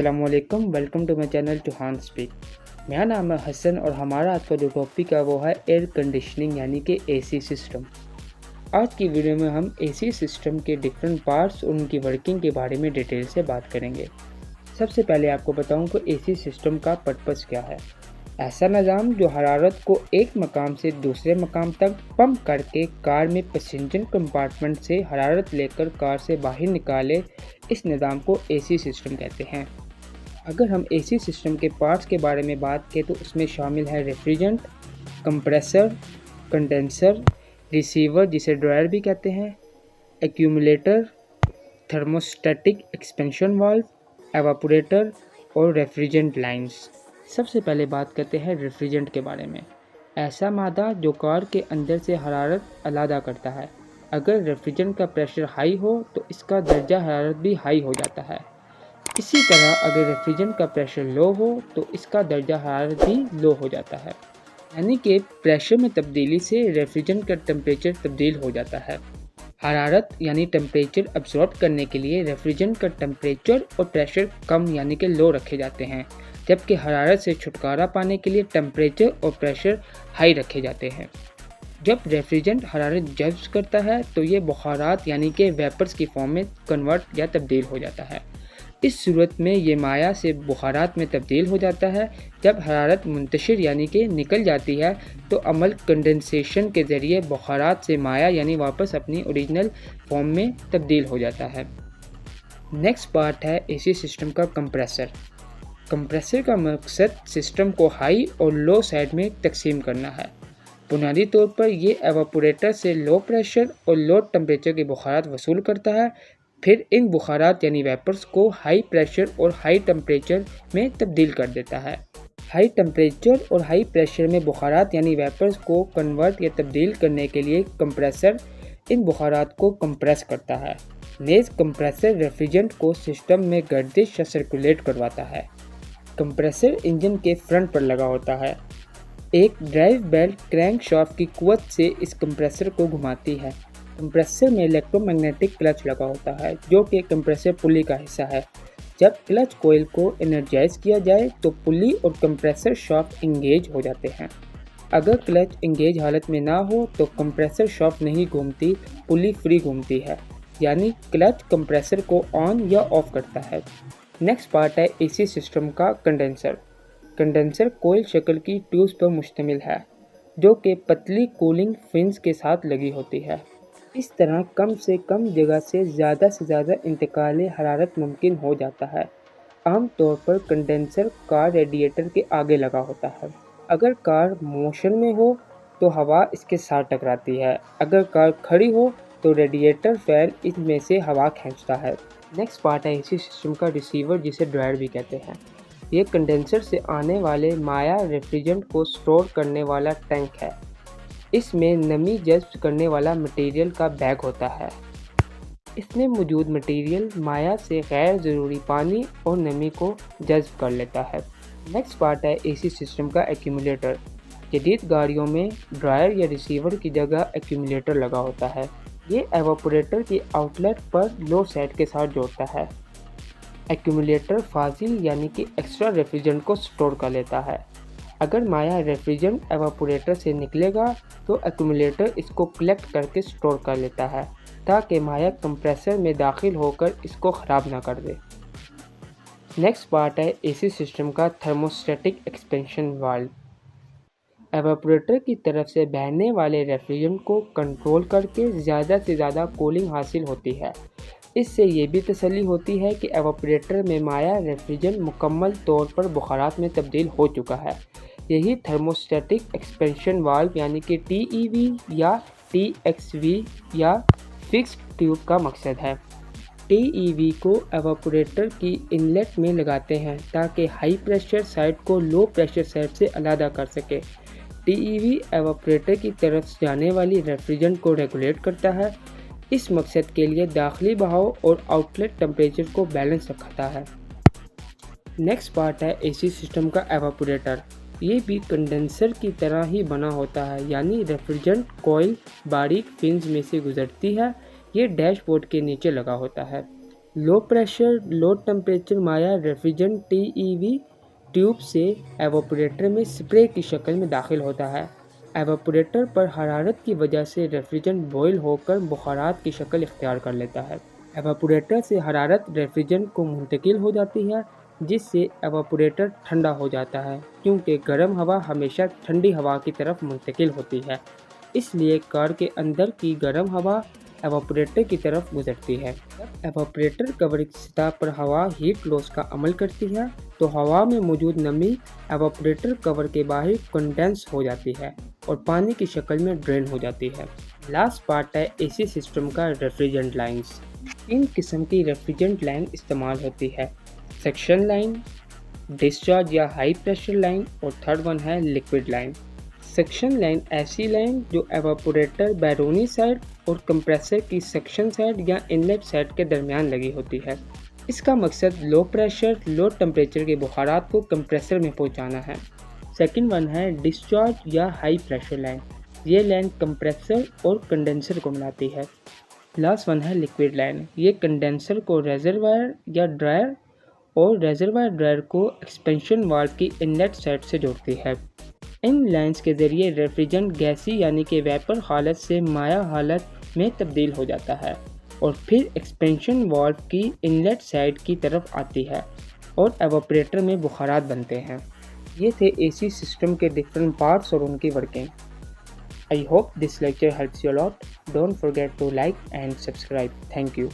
अस्सलाम वालेकुम, welcome to my channel Chauhan speak. मेरा नाम है हसन और हमारा आज का जो टॉपिक है वो है एयर कंडीशनिंग यानी कि एसी सिस्टम। आज की वीडियो में हम एसी सिस्टम के डिफरेंट पार्ट्स और उनकी वर्किंग के बारे में डिटेल से बात करेंगे। सबसे पहले आपको बताऊं कि एसी सिस्टम का पर्पस क्या है। ऐसा निज़ाम जो हरारत को एक मकाम से दूसरे मकाम तक पंप करके कार में पैसेंजर कंपार्टमेंट से हरारत लेकर कार से बाहर निकाले, इस निज़ाम को एसी सिस्टम कहते हैं। अगर हम एसी सिस्टम के पार्ट्स के बारे में बात करें तो उसमें शामिल है रेफ्रिजरेंट, कंप्रेसर, कंडेंसर, रिसीवर जिसे ड्रायर भी कहते हैं, accumulator, thermostatic expansion valve, evaporator और रेफ्रिजरेंट लाइंस। सबसे पहले बात करते हैं रेफ्रिजरेंट के बारे में। ऐसा मादा जो कार के अंदर से हरारत अलहदा करता है। अगर रेफ्रिजरेंट का प्रेशर हाई हो तो इसका दर्जा हरारत भी हाई हो जाता है। इसी तरह अगर रेफ्रिजरेंट का प्रेशर लो हो तो इसका दर्जा हरारत भी लो हो जाता है। यानी कि प्रेशर में तब्दीली से रेफ्रिजरेंट का टेम्परेचर तब्दील हो जाता है। हरारत यानी टेम्परेचर अब्जॉर्ब करने के लिए रेफ्रिजरेंट का टेम्परेचर और प्रेशर कम यानी कि लो रखे जाते हैं, जबकि हरारत से छुटकारा पाने के लिए टेम्परेचर और प्रेशर हाई रखे जाते हैं। जब रेफ्रिजरेंट हरारत जज्ब करता है तो ये बुखारात यानी कि वेपर्स की फॉर्म में कन्वर्ट या तब्दील हो जाता है। इस सूरत में ये माया से बुखारात में तब्दील हो जाता है। जब हरारत मुंतशिर यानी कि निकल जाती है तो अमल कंडेंसेशन के ज़रिए बुखारात से माया यानी वापस अपनी ओरिजिनल फॉर्म में तब्दील हो जाता है। नेक्स्ट पार्ट है एसी सिस्टम का कंप्रेसर। कंप्रेसर का मकसद सिस्टम को हाई और लो साइड में तकसीम करना है। बुनियादी तौर पर यह एवापोरेटर से लो प्रेशर और लो टेम्परेचर की बुखारात वसूल करता है, फिर इन बुखारात यानी वेपर्स को हाई प्रेशर और हाई टेम्परेचर में तब्दील कर देता है। हाई टेम्परेचर और हाई प्रेशर में बुखारात यानी वेपर्स को कन्वर्ट या तब्दील करने के लिए कंप्रेसर इन बुखारात को कंप्रेस करता है। नेज़ कंप्रेसर रेफ्रिजरेंट को सिस्टम में गर्दिश या सर्कुलेट करवाता है। कंप्रेसर इंजन के फ्रंट पर लगा होता है। एक ड्राइव बेल्ट क्रैंक शाफ्ट की कुवत से इस कंप्रेसर को घुमाती है। कंप्रेसर में इलेक्ट्रोमैग्नेटिक क्लच लगा होता है जो कि कंप्रेसर पुली का हिस्सा है। जब क्लच कोयल को एनर्जाइज किया जाए तो पुली और कंप्रेसर शाफ्ट इंगेज हो जाते हैं। अगर क्लच इंगेज हालत में ना हो तो कंप्रेसर शाफ्ट नहीं घूमती, पुली फ्री घूमती है, यानी क्लच कंप्रेसर को ऑन या ऑफ करता है। नेक्स्ट पार्ट है एसी सिस्टम का कंडेंसर। कंडेंसर कोयल शक्ल की ट्यूब्स पर मुश्तमिल है जो कि पतली कूलिंग फिन्स के साथ लगी होती है। इस तरह कम से कम जगह से ज़्यादा इंतकाल हरारत मुमकिन हो जाता है। आम तौर पर कंडेंसर कार रेडिएटर के आगे लगा होता है। अगर कार मोशन में हो तो हवा इसके साथ टकराती है। अगर कार खड़ी हो तो रेडिएटर फैन इसमें से हवा खींचता है। नेक्स्ट पार्ट है एसी सिस्टम का रिसीवर जिसे ड्रायर भी कहते हैं। ये कंडेंसर से आने वाले माया रेफ्रिजरेंट को स्टोर करने वाला टैंक है। इसमें नमी जज्ब करने वाला मटेरियल का बैग होता है। इसमें मौजूद मटेरियल माया से गैर ज़रूरी पानी और नमी को जज्ब कर लेता है। नेक्स्ट पार्ट है एसी सिस्टम का एक्यूमुलेटर। जदीद गाड़ियों में ड्रायर या रिसीवर की जगह एक्यूमुलेटर लगा होता है। ये एवापोरेटर की आउटलेट पर लो साइड के साथ जोड़ता है। एक्यूमुलेटर फाजिल यानी कि एक्स्ट्रा रेफ्रिजरेंट को स्टोर कर लेता है। अगर माया रेफ्रिजरेंट एवापोरेटर से निकलेगा तो एक्यूमुलेटर इसको कलेक्ट करके स्टोर कर लेता है ताकि माया कंप्रेसर में दाखिल होकर इसको ख़राब ना कर दे। नेक्स्ट पार्ट है एसी सिस्टम का थर्मोस्टेटिक एक्सपेंशन वाल्व। एवापोरेटर की तरफ से बहने वाले रेफ्रिजरेंट को कंट्रोल करके ज़्यादा से ज़्यादा कूलिंग हासिल होती है। इससे ये भी तसल्ली होती है कि एवापोरेटर में माया रेफ्रिजरेंट मुकम्मल तौर पर बुखारात में तब्दील हो चुका है। यही थर्मोस्टेटिक एक्सपेंशन वाल्व यानी कि TEV या TXV या फिक्स्ड ट्यूब का मकसद है। TEV को एवापोरेटर की इनलेट में लगाते हैं ताकि हाई प्रेशर साइड को लो प्रेशर साइड से अलहदा कर सके। TEV एवापोरेटर की तरफ जाने वाली रेफ्रिजरेंट को रेगुलेट करता है। इस मकसद के लिए दाखिली बहाव और आउटलेट टेम्परेचर को बैलेंस रखता है। नेक्स्ट पार्ट है एसी सिस्टम का एवापोरेटर। ये भी कंडेंसर की तरह ही बना होता है, यानी रेफ्रिजरेंट कॉइल बारीक फिन्स में से गुजरती है। ये डैशबोर्ड के नीचे लगा होता है। लो प्रेशर लो टेम्परेचर माया रेफ्रिजरेंट TEV ट्यूब से एवापोरेटर में स्प्रे की शक्ल में दाखिल होता है। एवापोरेटर पर हरारत की वजह से रेफ्रिजरेंट बॉयल होकर बुखारात की शक्ल इख्तियार कर लेता है। एवापोरेटर से हरारत रेफ्रिजरेंट को मुंतकिल हो जाती है, जिससे एवापोरेटर ठंडा हो जाता है, क्योंकि गर्म हवा हमेशा ठंडी हवा की तरफ मुंतकिल होती है। इसलिए कार के अंदर की गर्म हवा एवापोरेटर की तरफ गुजरती है। जब एवापोरेटर कवर की सतह पर हवा हीट लॉस का अमल करती है, तो हवा में मौजूद नमी एवापोरेटर कवर के बाहर कंडेंस हो जाती है और पानी की शक्ल में ड्रेन हो जाती है। लास्ट पार्ट है AC सिस्टम का रेफ्रिजरेंट लाइन्स। 3 किस्म की रेफ्रिजरेंट लाइन इस्तेमाल होती है, सेक्शन लाइन, डिस्चार्ज या हाई प्रेशर लाइन और थर्ड वन है लिक्विड लाइन। सेक्शन लाइन ऐसी लाइन जो एवापोरेटर बैरोनी साइड और कंप्रेसर की सेक्शन साइड या इनलेट साइड के दरमियान लगी होती है। इसका मकसद लो प्रेशर लो टेम्परेचर के बुखारात को कंप्रेसर में पहुंचाना है। सेकंड वन है डिस्चार्ज या हाई प्रेशर लाइन। ये लाइन कंप्रेसर और कंडेंसर को मिलाती है। लास्ट वन है लिक्विड लाइन। ये कंडेंसर को रेजरवायर या ड्रायर और रेजरवायर ड्रायर को एक्सपेंशन वाल्व की इनलेट साइड से जोड़ती है। इन लाइंस के ज़रिए रेफ्रिजरेंट गैसी यानी कि वेपर हालत से माया हालत में तब्दील हो जाता है और फिर एक्सपेंशन वाल्व की इनलेट साइड की तरफ आती है और एवापोरेटर में बुखारात बनते हैं। ये थे AC सिस्टम के डिफरेंट पार्ट्स और उनकी working. I hope this lecture helps you lot. Don't forget to like and subscribe. Thank you.